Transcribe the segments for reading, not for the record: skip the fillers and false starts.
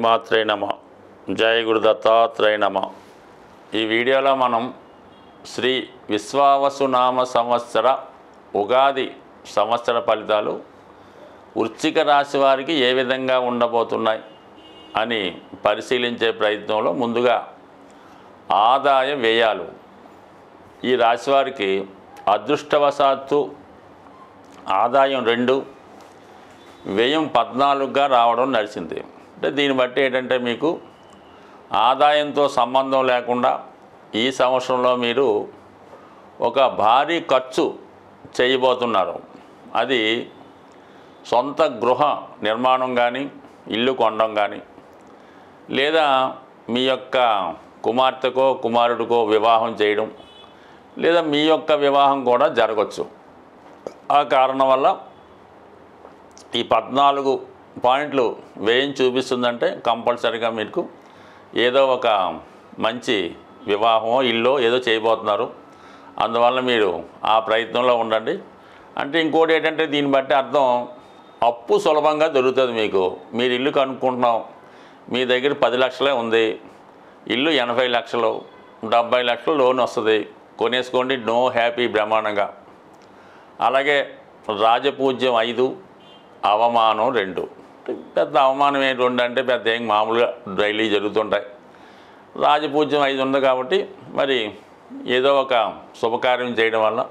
శ్రీమాత్రే నమ. జై గురు దత్తాత్రేయ నమ. ఈ వీడియోలో మనం శ్రీ విశ్వావసునామ సంవత్సర ఉగాది సంవత్సర ఫలితాలు వృశ్చిక రాశి వారికి ఏ విధంగా ఉండబోతున్నాయి అని పరిశీలించే ప్రయత్నంలో ముందుగా ఆదాయ వ్యయాలు. ఈ రాశి వారికి అదృష్టవశాత్తు ఆదాయం 2, వ్యయం 14గా రావడం నడిచింది. అంటే దీన్ని బట్టి ఏంటంటే మీకు ఆదాయంతో సంబంధం లేకుండా ఈ సంవత్సరంలో మీరు ఒక భారీ ఖర్చు చేయబోతున్నారు. అది సొంత గృహ నిర్మాణం కానీ, ఇల్లు కొనడం కానీ, లేదా మీ యొక్క కుమార్తెకో కుమారుడికో వివాహం చేయడం, లేదా మీ యొక్క వివాహం కూడా జరగవచ్చు. ఆ కారణం వల్ల ఈ 14 పాయింట్లు వ్యయం చూపిస్తుందంటే కంపల్సరీగా మీకు ఏదో ఒక మంచి వివాహమో ఇల్లు ఏదో చేయబోతున్నారు. అందువల్ల మీరు ఆ ప్రయత్నంలో ఉండండి. అంటే ఇంకోటి ఏంటంటే దీన్ని బట్టి అర్థం అప్పు సులభంగా దొరుకుతుంది మీకు. మీరు ఇల్లు కనుక్కుంటున్నాం, మీ దగ్గర 10 లక్షలే ఉంది, ఇల్లు 80 లక్షలు 70 లక్షలు లోన్ వస్తుంది, కొనేసుకోండి, నో హ్యాపీ బ్రహ్మాండంగా. అలాగే రాజపూజ్యం 5, అవమానం 2. పెద్ద అవమానం ఏంటి 2 అంటే పెద్ద ఏం మామూలుగా డైలీ జరుగుతుంటాయి. రాజపూజ్యం 5 ఉంది కాబట్టి మరి ఏదో ఒక శుభకార్యం చేయడం వల్ల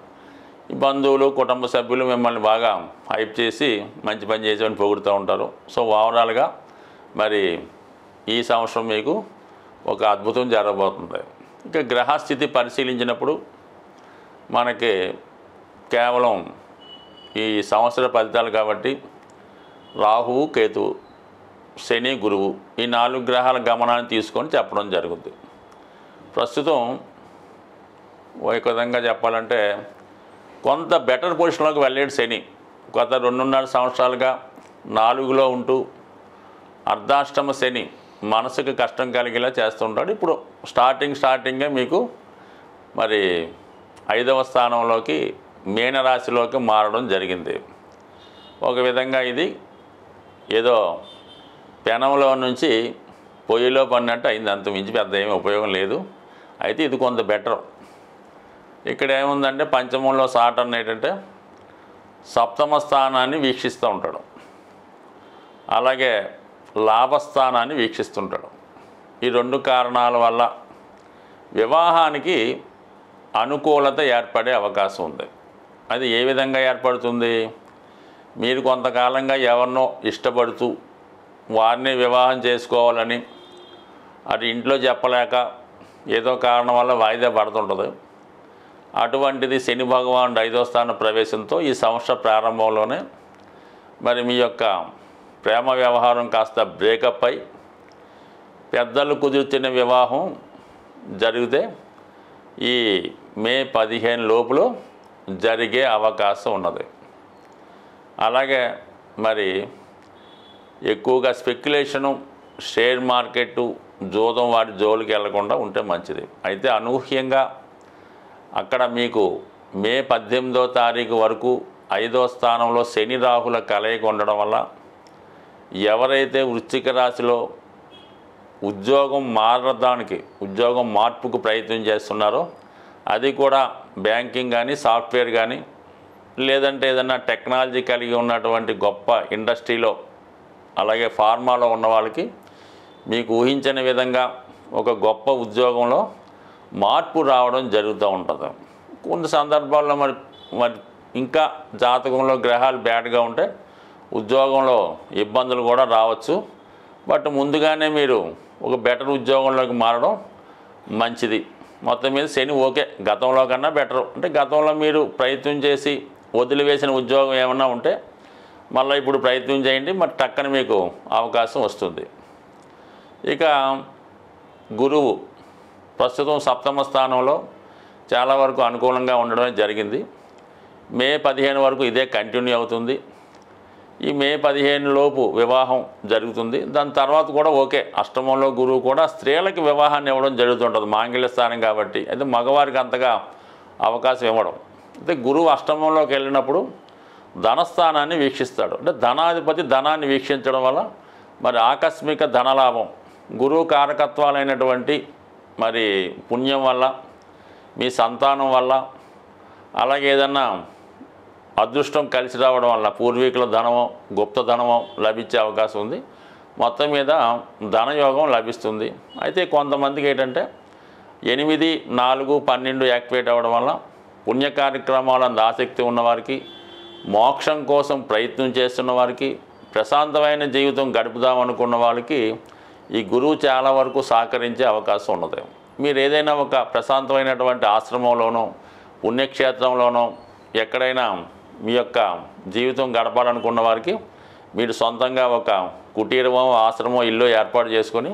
ఈ బంధువులు కుటుంబ సభ్యులు మిమ్మల్ని బాగా హైప్ చేసి మంచి పని చేసేవని పొగుడుతూ ఉంటారు. సో ఓవరాల్గా మరి ఈ సంవత్సరం మీకు ఒక అద్భుతం జరగబోతుంది. ఇక గ్రహస్థితి పరిశీలించినప్పుడు మనకి కేవలం ఈ సంవత్సర ఫలితాలు కాబట్టి రాహువు, కేతువు, శని, గురువు ఈ 4 గ్రహాల గమనాన్ని తీసుకొని చెప్పడం జరుగుతుంది. ప్రస్తుతం ఒక విధంగా చెప్పాలంటే కొంత బెటర్ పొజిషన్లోకి వెళ్ళాడు శని. గత 2.5 సంవత్సరాలుగా 4లో ఉంటూ అర్ధాష్టమ శని మనసుకు కష్టం కలిగేలా చేస్తుంటాడు. ఇప్పుడు స్టార్టింగే మీకు మరి 5వ స్థానంలోకి మీనరాశిలోకి మారడం జరిగింది. ఒక విధంగా ఇది ఏదో పెనంలో నుంచి పొయ్యిలో పడినట్టు అయింది. అంత మించి పెద్ద ఏమీ ఉపయోగం లేదు. అయితే ఇది కొంత బెటర్. ఇక్కడ ఏముందంటే పంచమంలో సాటర్న్ ఏంటంటే సప్తమ స్థానాన్ని వీక్షిస్తూ ఉంటాడు, అలాగే లాభస్థానాన్ని వీక్షిస్తుంటాడు. ఈ 2 కారణాల వల్ల వివాహానికి అనుకూలత ఏర్పడే అవకాశం ఉంది. అది ఏ విధంగా ఏర్పడుతుంది? మీరు కొంతకాలంగా ఎవరినో ఇష్టపడుతూ వారిని వివాహం చేసుకోవాలని అది ఇంట్లో చెప్పలేక ఏదో కారణం వల్ల వాయిదా పడుతుంటుంది. అటువంటిది శని భగవానుడు 5వ స్థాన ప్రవేశంతో ఈ సంవత్సర ప్రారంభంలోనే మరి మీ యొక్క ప్రేమ వ్యవహారం కాస్త బ్రేకప్ అయి పెద్దలు కుదుర్చిన వివాహం జరిగితే ఈ మే 15 లోపులో జరిగే అవకాశం ఉన్నది. అలాగే మరి ఎక్కువగా స్పెక్యులేషను, షేర్ మార్కెట్టు, జూదం వాటి జోలికి వెళ్లకుండా ఉంటే మంచిది. అయితే అనూహ్యంగా అక్కడ మీకు మే 18వ తారీఖు వరకు 5వ స్థానంలో శని రాహుల కలయిక ఉండడం వల్ల ఎవరైతే వృశ్చిక రాశిలో ఉద్యోగం మార్పుకు ప్రయత్నం చేస్తున్నారో అది కూడా బ్యాంకింగ్ కానీ, సాఫ్ట్వేర్ కానీ, లేదంటే ఏదన్నా టెక్నాలజీ కలిగి ఉన్నటువంటి గొప్ప ఇండస్ట్రీలో, అలాగే ఫార్మాలో ఉన్న వాళ్ళకి మీకు ఊహించని విధంగా ఒక గొప్ప ఉద్యోగంలో మార్పు రావడం జరుగుతూ ఉంటుంది. కొన్ని సందర్భాల్లో మరి ఇంకా జాతకంలో గ్రహాలు బ్యాడ్గా ఉంటే ఉద్యోగంలో ఇబ్బందులు కూడా రావచ్చు. బట్ ముందుగానే మీరు ఒక బెటర్ ఉద్యోగంలోకి మారడం మంచిది. మొత్తం మీద శని ఓకే, గతంలో కన్నా బెటరు. అంటే గతంలో మీరు ప్రయత్నం చేసి వదిలివేసిన ఉద్యోగం ఏమన్నా ఉంటే మళ్ళీ ఇప్పుడు ప్రయత్నం చేయండి, మరి టక్కన మీకు అవకాశం వస్తుంది. ఇక గురువు ప్రస్తుతం సప్తమ స్థానంలో చాలా వరకు అనుకూలంగా ఉండడమే జరిగింది. మే 15 వరకు ఇదే కంటిన్యూ అవుతుంది. ఈ మే 15 లోపు వివాహం జరుగుతుంది. దాని తర్వాత కూడా ఓకే, అష్టమంలో గురువు కూడా స్త్రీలకి వివాహాన్ని ఇవ్వడం జరుగుతుంటుంది, మాంగళ్య స్థానం కాబట్టి. అయితే మగవారికి అంతగా అవకాశం ఇవ్వడం. అయితే గురువు అష్టమంలోకి వెళ్ళినప్పుడు ధనస్థానాన్ని వీక్షిస్తాడు. అంటే ధనాధిపతి ధనాన్ని వీక్షించడం వల్ల మరి ఆకస్మిక ధనలాభం గురువు కారకత్వాలైనటువంటి మరి పుణ్యం వల్ల, మీ సంతానం వల్ల, అలాగే ఏదన్నా అదృష్టం కలిసి రావడం వల్ల పూర్వీకుల ధనమో గుప్త ధనమో లభించే అవకాశం ఉంది. మొత్తం మీద ధనయోగం లభిస్తుంది. అయితే కొంతమందికి ఏంటంటే 8, 4, 12 యాక్టివేట్ అవ్వడం వల్ల పుణ్య కార్యక్రమాలందు ఆసక్తి ఉన్నవారికి, మోక్షం కోసం ప్రయత్నం చేస్తున్న వారికి, ప్రశాంతమైన జీవితం గడుపుదామనుకున్న వాళ్ళకి ఈ గురువు చాలా వరకు సహకరించే అవకాశం ఉన్నది. మీరు ఏదైనా ఒక ప్రశాంతమైనటువంటి ఆశ్రమంలోనో పుణ్యక్షేత్రంలోనో ఎక్కడైనా మీ యొక్క జీవితం గడపాలనుకున్న వారికి మీరు సొంతంగా ఒక కుటీరమో ఆశ్రమో ఇల్లు ఏర్పాటు చేసుకొని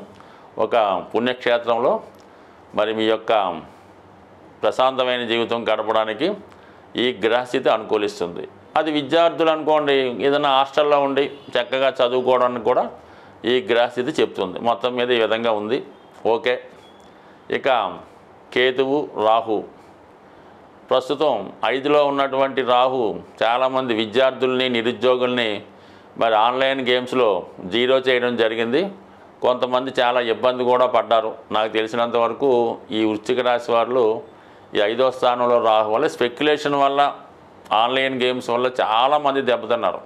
ఒక పుణ్యక్షేత్రంలో మరి మీ యొక్క ప్రశాంతమైన జీవితం గడపడానికి ఈ గ్రహస్థితి అనుకూలిస్తుంది. అది విద్యార్థులు అనుకోండి, ఏదైనా హాస్టల్లో ఉండి చక్కగా చదువుకోవడానికి కూడా ఈ గ్రహస్థితి చెప్తుంది. మొత్తం మీద ఈ విధంగా ఉంది. ఓకే. ఇక కేతువు, రాహు. ప్రస్తుతం 5లో ఉన్నటువంటి రాహు చాలామంది విద్యార్థుల్ని, నిరుద్యోగుల్ని మరి ఆన్లైన్ గేమ్స్లో జీరో చేయడం జరిగింది. కొంతమంది చాలా ఇబ్బంది కూడా పడ్డారు. నాకు తెలిసినంతవరకు ఈ వృశ్చిక రాశి వాళ్ళు ఈ 5వ స్థానంలో రాహు వల్ల, స్పెక్యులేషన్ వల్ల, ఆన్లైన్ గేమ్స్ వల్ల చాలామంది దెబ్బతిన్నారు.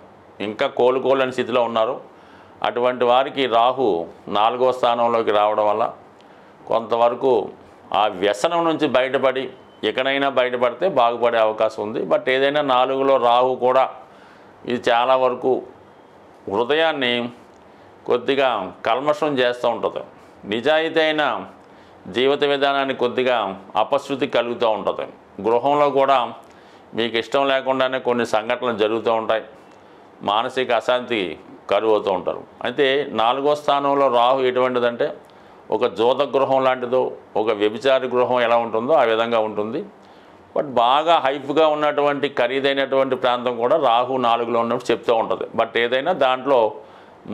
ఇంకా కోలుకోలేని స్థితిలో ఉన్నారు. అటువంటి వారికి రాహు 4వ స్థానంలోకి రావడం వల్ల కొంతవరకు ఆ వ్యసనం నుంచి బయటపడి ఎక్కడైనా బయటపడితే బాగుపడే అవకాశం ఉంది. బట్ ఏదైనా 4లో రాహు కూడా ఇది చాలా వరకు హృదయాన్ని కొద్దిగా కల్మషం చేస్తూ ఉంటుంది. నిజాయితీ అయిన జీవిత విధానాన్ని కొద్దిగా అపశృతి కలుగుతూ ఉంటుంది. గృహంలో కూడా మీకు ఇష్టం లేకుండానే కొన్ని సంఘటనలు జరుగుతూ ఉంటాయి. మానసిక అశాంతి కరువుతూ ఉంటారు. అయితే 4వ స్థానంలో రాహు ఎటువంటిదంటే ఒక జోత గృహం లాంటిదో, ఒక వ్యభిచారి గృహం ఎలా ఉంటుందో ఆ విధంగా ఉంటుంది. బట్ బాగా హైప్గా ఉన్నటువంటి ఖరీదైనటువంటి ప్రాంతం కూడా రాహు 4లో ఉన్నప్పుడు చెప్తూ ఉంటుంది. బట్ ఏదైనా దాంట్లో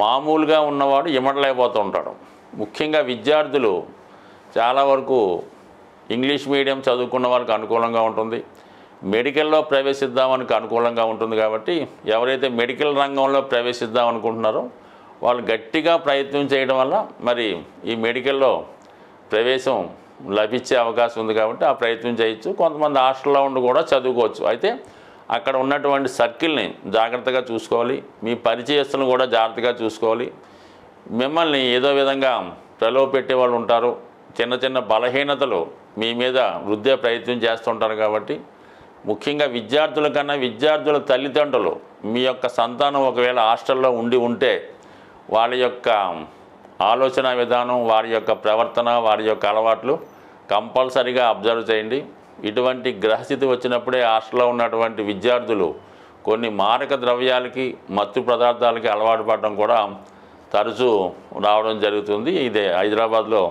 మామూలుగా ఉన్నవాడు ఇమడలేకపోతూ ఉంటాడు. ముఖ్యంగా విద్యార్థులు చాలా వరకు ఇంగ్లీష్ మీడియం చదువుకున్న వాళ్ళకి అనుకూలంగా ఉంటుంది. మెడికల్లో ప్రవేశిద్దామనికి అనుకూలంగా ఉంటుంది. కాబట్టి ఎవరైతే మెడికల్ రంగంలో ప్రవేశిద్దాం అనుకుంటున్నారో వాళ్ళు గట్టిగా ప్రయత్నం చేయడం వల్ల మరి ఈ మెడికల్లో ప్రవేశం లభించే అవకాశం ఉంది. కాబట్టి ఆ ప్రయత్నం చేయొచ్చు. కొంతమంది హాస్టల్లో ఉండి కూడా చదువుకోవచ్చు. అయితే అక్కడ ఉన్నటువంటి సర్కిల్ని జాగ్రత్తగా చూసుకోవాలి. మీ పరిచయస్తులను కూడా జాగ్రత్తగా చూసుకోవాలి. మిమ్మల్ని ఏదో విధంగా ప్రలోభపెట్టే వాళ్ళు ఉంటారు. చిన్న చిన్న బలహీనతలు మీ మీద వృద్ధే ప్రయత్నం చేస్తుంటారు. కాబట్టి ముఖ్యంగా విద్యార్థుల కన్నా విద్యార్థుల తల్లిదండ్రులు మీ యొక్క సంతానం ఒకవేళ హాస్టల్లో ఉంటే వాళ్ళ యొక్క ఆలోచన విధానం, వారి యొక్క ప్రవర్తన, వారి యొక్క అలవాట్లు కంపల్సరీగా అబ్జర్వ్ చేయండి. ఇటువంటి గ్రహస్థితి వచ్చినప్పుడే హాస్టల్లో ఉన్నటువంటి విద్యార్థులు కొన్ని మారక ద్రవ్యాలకి, మత్తు పదార్థాలకి అలవాటు పడడం కూడా తరచూ రావడం జరుగుతుంది. ఇదే హైదరాబాద్లో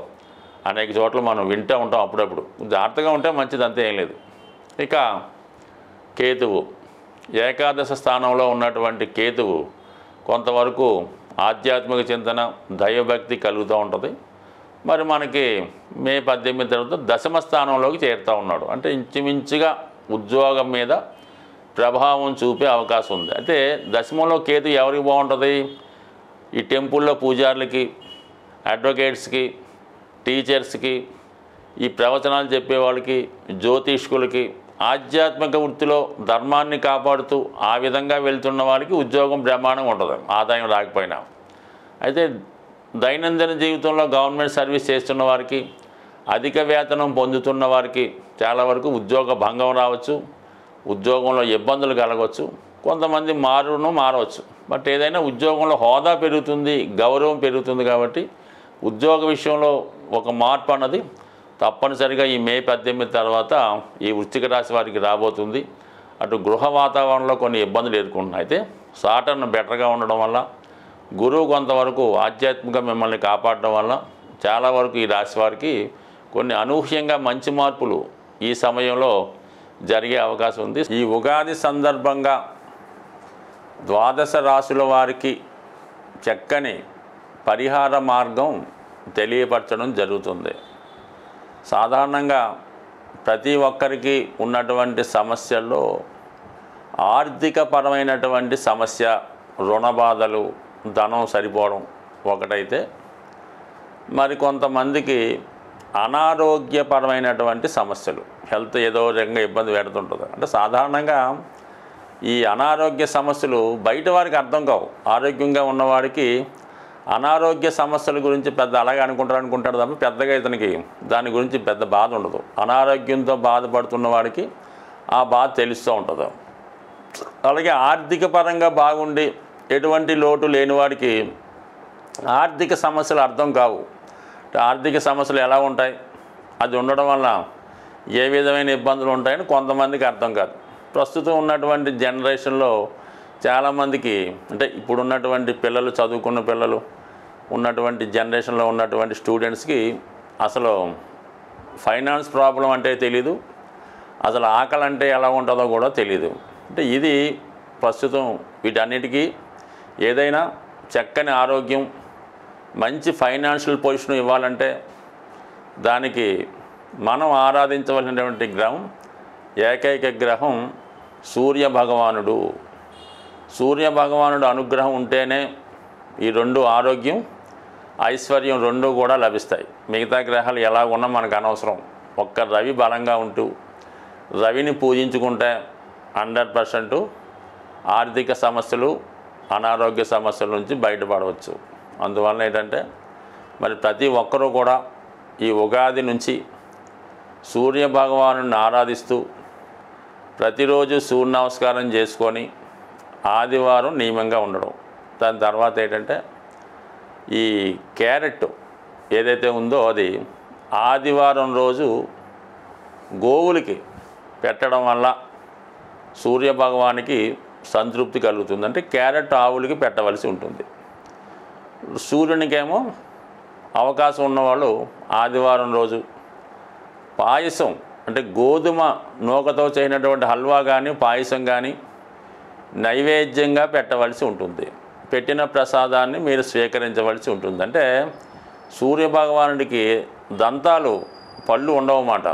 అనేక చోట్ల మనం వింటూ ఉంటాం. అప్పుడప్పుడు జాగ్రత్తగా ఉంటే మంచిది, అంతే ఏం లేదు. ఇక కేతువు, ఏకాదశ స్థానంలో ఉన్నటువంటి కేతువు కొంతవరకు ఆధ్యాత్మిక చింతన, దైవభక్తి కలుగుతూ ఉంటుంది. మరి మనకి మే 18 తర్వాత 10వ స్థానంలోకి చేరుతూ ఉన్నాడు. అంటే ఇంచుమించుగా ఉద్యోగం మీద ప్రభావం చూపే అవకాశం ఉంది. అయితే 10మంలో కేతు ఎవరికి బాగుంటుంది? ఈ టెంపుల్లో పూజారులకి, అడ్వకేట్స్కి, టీచర్స్కి, ఈ ప్రవచనాలు చెప్పేవాళ్ళకి, జ్యోతిష్కులకి, ఆధ్యాత్మిక వృత్తిలో ధర్మాన్ని కాపాడుతూ ఆ విధంగా వెళ్తున్న వాళ్ళకి ఉద్యోగం బ్రహ్మాండంగా ఉంటుంది, ఆదాయం రాకపోయినా. అయితే దైనందిన జీవితంలో గవర్నమెంట్ సర్వీస్ చేస్తున్న వారికి, అధిక వేతనం పొందుతున్న వారికి చాలా వరకు ఉద్యోగ భంగం రావచ్చు, ఉద్యోగంలో ఇబ్బందులు కలగవచ్చు. కొంతమంది మారవచ్చు. బట్ ఏదైనా ఉద్యోగంలో హోదా పెరుగుతుంది, గౌరవం పెరుగుతుంది. కాబట్టి ఉద్యోగ విషయంలో ఒక మార్పు అన్నది తప్పనిసరిగా ఈ మే 18 తర్వాత ఈ వృశ్చిక రాశి వారికి రాబోతుంది. అటు గృహ వాతావరణంలో కొన్ని ఇబ్బందులు ఎదుర్కొంటున్నాయి. అయితే సాటర్న్ బెటర్గా ఉండడం వల్ల, గురువు కొంతవరకు ఆధ్యాత్మికంగా మిమ్మల్ని కాపాడడం వల్ల చాలా వరకు ఈ రాశి వారికి కొన్ని అనూహ్యంగా మంచి మార్పులు ఈ సమయంలో జరిగే అవకాశం ఉంది. ఈ ఉగాది సందర్భంగా 12 రాశుల వారికి చక్కని పరిహార మార్గం తెలియపరచడం జరుగుతుంది. సాధారణంగా ప్రతి ఒక్కరికి ఉన్నటువంటి సమస్యల్లో ఆర్థికపరమైనటువంటి సమస్య, రుణ బాధలు, ధనం సరిపోవడం, ఒకటైతే మరి కొంతమందికి అనారోగ్యపరమైనటువంటి సమస్యలు, హెల్త్ ఏదో రకంగా ఇబ్బంది పెడుతుంటుంది. అంటే సాధారణంగా ఈ అనారోగ్య సమస్యలు బయట వారికి అర్థం కావు. ఆరోగ్యంగా ఉన్నవాడికి అనారోగ్య సమస్యల గురించి పెద్ద అలాగే అనుకుంటాడు తప్ప పెద్దగా ఇతనికి దాని గురించి పెద్ద బాధ ఉండదు. అనారోగ్యంతో బాధపడుతున్న వాడికి ఆ బాధ తెలుస్తూ ఉంటుంది. అలాగే ఆర్థిక పరంగా బాగుండి ఎటువంటి లోటు లేని వాడికి ఆర్థిక సమస్యలు అర్థం కావు. ఆర్థిక సమస్యలు ఎలా ఉంటాయి, అది ఉండడం వల్ల ఏ విధమైన ఇబ్బందులు ఉంటాయని కొంతమందికి అర్థం కాదు. ప్రస్తుతం ఉన్నటువంటి జనరేషన్లో చాలామందికి, అంటే ఇప్పుడు ఉన్నటువంటి పిల్లలు, చదువుకున్న పిల్లలు ఉన్నటువంటి జనరేషన్లో ఉన్నటువంటి స్టూడెంట్స్కి అసలు ఫైనాన్స్ ప్రాబ్లం అంటే తెలీదు, అసలు ఆకలి అంటే ఎలా ఉంటుందో కూడా తెలీదు. అంటే ఇది ప్రస్తుతం వీటన్నిటికీ ఏదైనా చక్కని ఆరోగ్యం, మంచి ఫైనాన్షియల్ పొజిషన్ ఇవ్వాలంటే దానికి మనం ఆరాధించవలసినటువంటి గ్రహం, ఏకైక గ్రహం సూర్య భగవానుడు. సూర్య భగవానుడు అనుగ్రహం ఉంటేనే ఈ రెండు, ఆరోగ్యం ఐశ్వర్యం రెండు కూడా లభిస్తాయి. మిగతా గ్రహాలు ఎలా ఉన్నా మనకు అనవసరం. ఒక్క రవి బలంగా ఉంటూ రవిని పూజించుకుంటే 100% ఆర్థిక సమస్యలు, అనారోగ్య సమస్యల నుంచి బయటపడవచ్చు. అందువలన ఏంటంటే మరి ప్రతి ఒక్కరూ కూడా ఈ ఉగాది నుంచి సూర్య భగవానుడిని ఆరాధిస్తూ ప్రతిరోజు సూర్య నమస్కారం చేసుకొని ఆదివారం నియమంగా ఉండడం. దాని తర్వాత ఏంటంటే ఈ క్యారెట్ ఏదైతే ఉందో అది ఆదివారం రోజు గోవులకి పెట్టడం వల్ల సూర్య భగవానికి సంతృప్తి కలుగుతుంది. అంటే క్యారెట్ ఆవులకి పెట్టవలసి ఉంటుంది. సూర్యునికేమో అవకాశం ఉన్నవాళ్ళు ఆదివారం రోజు పాయసం, అంటే గోధుమ నూకతో చేయనటువంటి హల్వా కానీ పాయసం కానీ నైవేద్యంగా పెట్టవలసి ఉంటుంది. పెట్టిన ప్రసాదాన్ని మీరు స్వీకరించవలసి ఉంటుంది. అంటే సూర్యభగవానుడికి దంతాలు, పళ్ళు ఉండవన్నమాట.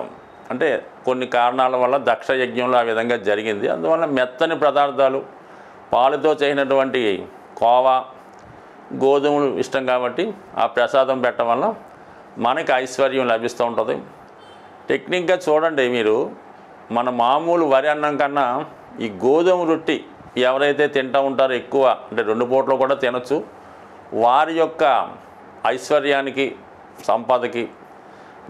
అంటే కొన్ని కారణాల వల్ల దక్ష యజ్ఞంలో ఆ విధంగా జరిగింది. అందువల్ల మెత్తని పదార్థాలు, పాలుతో చేసినటువంటి కోవా, గోధుమలు ఇష్టం కాబట్టి ఆ ప్రసాదం పెట్టడం వల్ల మనకి ఐశ్వర్యం లభిస్తూ ఉంటుంది. టెక్నిక్గా చూడండి మీరు, మన మామూలు వరి అన్నం కన్నా ఈ గోధుమ రొట్టి ఎవరైతే తింటూ ఉంటారో ఎక్కువ, అంటే 2 పూటలు కూడా తినచ్చు, వారి యొక్క ఐశ్వర్యానికి, సంపదకి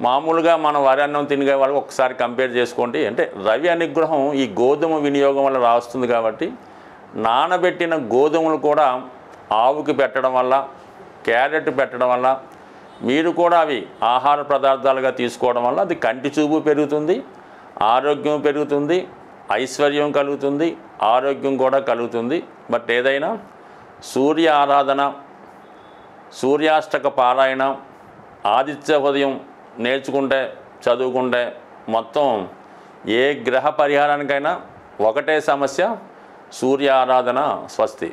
మామూలుగా మనం వరి అన్నం తినే వాళ్ళకి ఒకసారి కంపేర్ చేసుకోండి. అంటే రవి అనుగ్రహం ఈ గోధుమ వినియోగం వల్ల రాస్తుంది కాబట్టి నానబెట్టిన గోధుమలు కూడా ఆవుకి పెట్టడం వల్ల, క్యారెట్ పెట్టడం వల్ల, మీరు కూడా అవి ఆహార పదార్థాలుగా తీసుకోవడం వల్ల అది కంటి చూపు పెరుగుతుంది, ఆరోగ్యం పెరుగుతుంది, ఐశ్వర్యం కలుగుతుంది, ఆరోగ్యం కూడా కలుగుతుంది. బట్ ఏదైనా సూర్య ఆరాధన, సూర్యాష్టక పారాయణ, ఆదిత్య ఉదయం నేర్చుకుంటే, చదువుకుంటే మొత్తం ఏ గ్రహ పరిహారానికైనా ఒకటే సమస్య, సూర్య ఆరాధన. స్వస్తి.